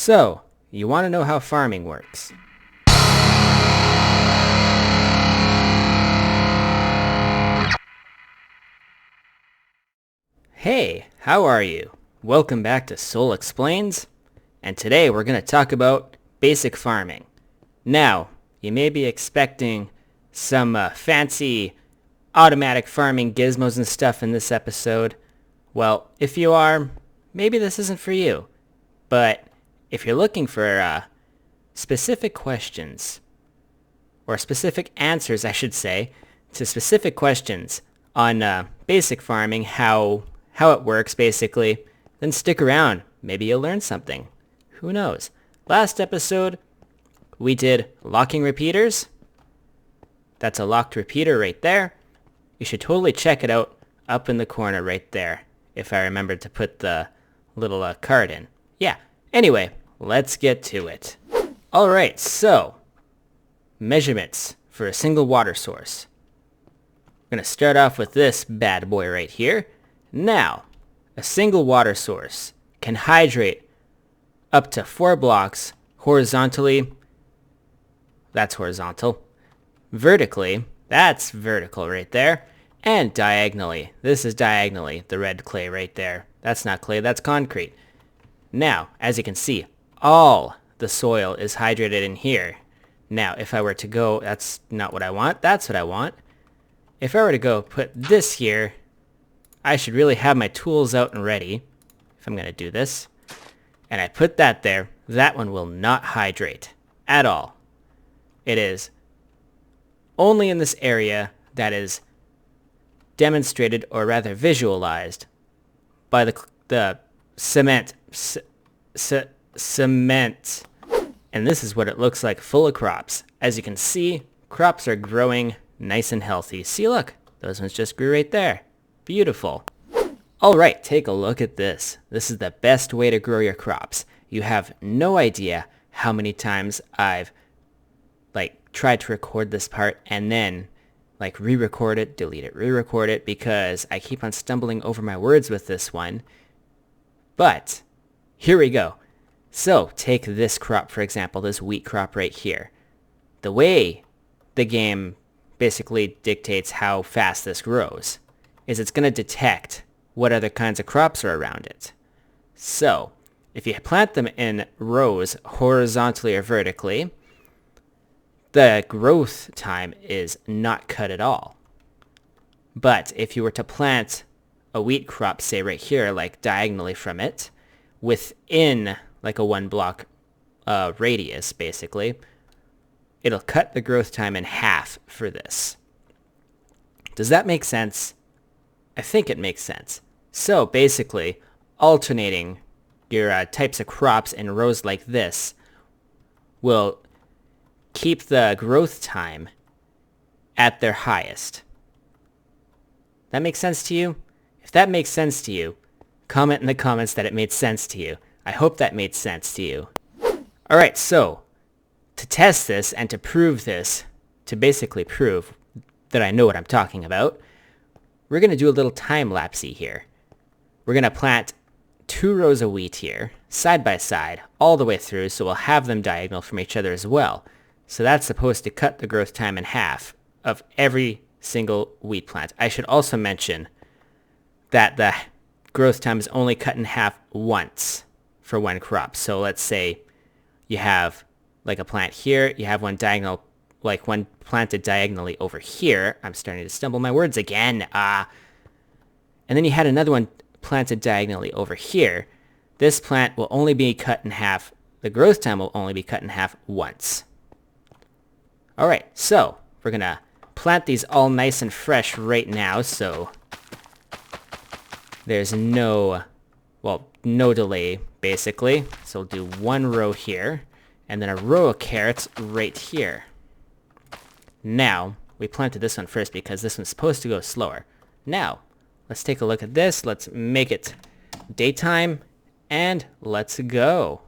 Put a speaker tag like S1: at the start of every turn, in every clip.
S1: So, you want to know how farming works. Hey, how are you? Welcome back to Sol Explains, and today we're going to talk about basic farming. Now, you may be expecting some fancy automatic farming gizmos and stuff in this episode. Well, if you are, maybe this isn't for you. But if you're looking for specific questions, or specific answers, I should say, to specific questions on basic farming, how it works basically, then stick around. Maybe you'll learn something. Who knows? Last episode, we did locking repeaters. That's a locked repeater right there. You should totally check it out up in the corner right there, if I remembered to put the little card in. Yeah, anyway, let's get to it. Alright, so, measurements for a single water source. I'm going to start off with this bad boy right here. Now, a single water source can hydrate up to 4 blocks horizontally. That's horizontal. Vertically, that's vertical right there. And diagonally, this is diagonally, the red clay right there. That's not clay, that's concrete. Now, as you can see, all the soil is hydrated in here. Now, if I were to go, that's not what I want, that's what I want. If I were to go put this here, I should really have my tools out and ready, if I'm going to do this. And I put that there, that one will not hydrate at all. It is only in this area that is demonstrated, or rather visualized, by the cement. Cement. And this is what it looks like full of crops. As you can see, crops are growing nice and healthy. See, look, those ones just grew right there. Beautiful. Alright, take a look at this. This is the best way to grow your crops. You have no idea how many times I've tried to record this part and then re-record it, delete it, re-record it, because I keep on stumbling over my words with this one. But here we go. So take this crop, for example, this wheat crop right here. The way the game basically dictates how fast this grows is it's going to detect what other kinds of crops are around it. So if you plant them in rows horizontally or vertically, the growth time is not cut at all. But if you were to plant a wheat crop, say right here, diagonally from it, within a 1 block radius, basically, it'll cut the growth time in half for this. Does that make sense? I think it makes sense. So basically, alternating your types of crops in rows like this will keep the growth time at their highest. That makes sense to you? If that makes sense to you, comment in the comments that it made sense to you. I hope that made sense to you. Alright, so, to test this and to prove this, to basically prove that I know what I'm talking about, we're going to do a little time-lapsey here. We're going to plant 2 rows of wheat here, side by side, all the way through, so we'll have them diagonal from each other as well. So that's supposed to cut the growth time in half of every single wheat plant. I should also mention that the growth time is only cut in half once for one crop. So let's say you have a plant here, you have one diagonal, one planted diagonally over here. I'm starting to stumble my words again. And then you had another one planted diagonally over here. This plant will only be cut in half. The growth time will only be cut in half once. Alright, so we're going to plant these all nice and fresh right now, so there's no delay, basically. So we'll do 1 row here, and then a row of carrots right here. Now, we planted this one first because this one's supposed to go slower. Now, let's take a look at this. Let's make it daytime, and let's go.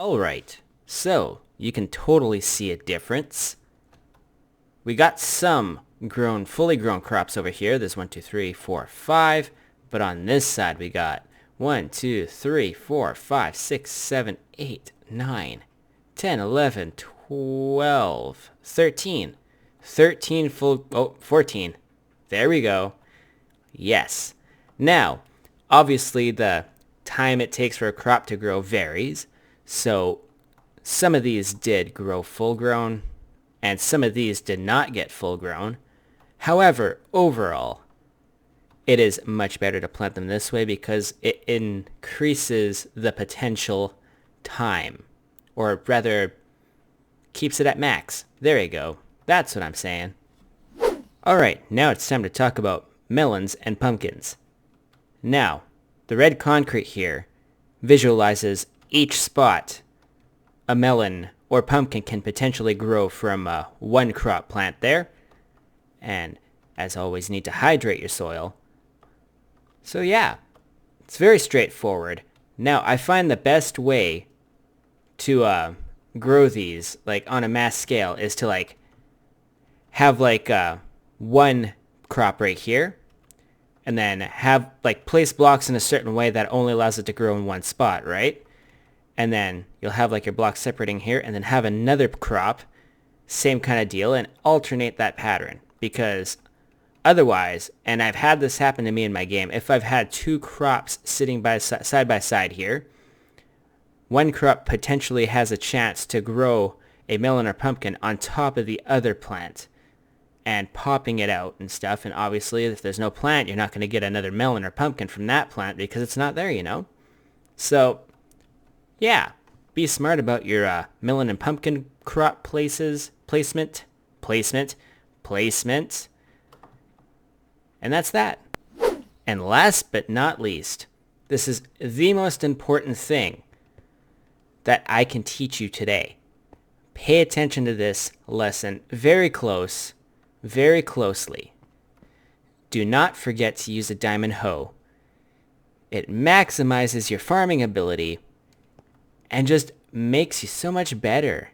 S1: Alright, so you can totally see a difference. We got some fully grown crops over here. There's 1, 2, 3, 4, 5. But on this side we got 1, 2, 3, 4, 5, 6, 7, 8, 9, 10, 11, 12, 13. 14. There we go. Yes. Now, obviously the time it takes for a crop to grow varies. So some of these did grow full grown and some of these did not get full grown. However, overall, it is much better to plant them this way because it increases the potential time, or rather keeps it at max. There you go. That's what I'm saying. Alright, now it's time to talk about melons and pumpkins. Now, the red concrete here visualizes each spot a melon or pumpkin can potentially grow from one crop plant there. And as always, you need to hydrate your soil. So yeah, it's very straightforward. Now, I find the best way to grow these, like on a mass scale, is to like have like one crop right here, and then have like place blocks in a certain way that only allows it to grow in one spot, right? And then you'll have like your blocks separating here, and then have another crop, same kind of deal, and alternate that pattern. Because otherwise, and I've had this happen to me in my game, if I've had two crops sitting side by side here, one crop potentially has a chance to grow a melon or pumpkin on top of the other plant and popping it out and stuff. And obviously, if there's no plant, you're not going to get another melon or pumpkin from that plant because it's not there, you know? So, yeah, be smart about your melon and pumpkin crop placement. And that's that. And last but not least, this is the most important thing that I can teach you today. Pay attention to this lesson very closely. Do not forget to use a diamond hoe. It maximizes your farming ability and just makes you so much better.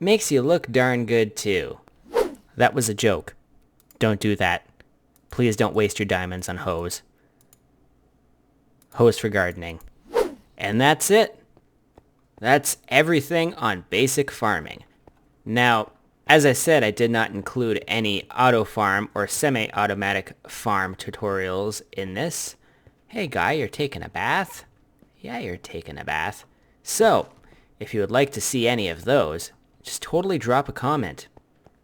S1: Makes you look darn good too. That was a joke. Don't do that. Please don't waste your diamonds on hoes. Hoes for gardening. And that's it. That's everything on basic farming. Now, as I said, I did not include any auto farm or semi-automatic farm tutorials in this. Hey guy, you're taking a bath? Yeah, you're taking a bath. So, if you would like to see any of those, just totally drop a comment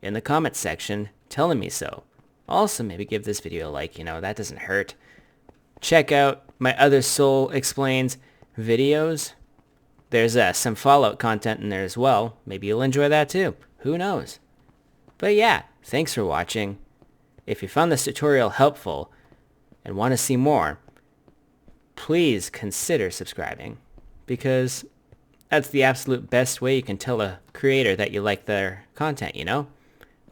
S1: in the comment section telling me so. Also, maybe give this video a like, that doesn't hurt. Check out my other Soul Explains videos. There's some Fallout content in there as well. Maybe you'll enjoy that too. Who knows? But yeah, thanks for watching. If you found this tutorial helpful and want to see more, please consider subscribing, because that's the absolute best way you can tell a creator that you like their content,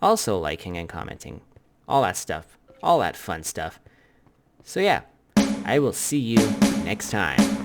S1: Also liking and commenting. All that stuff. All that fun stuff. So yeah, I will see you next time.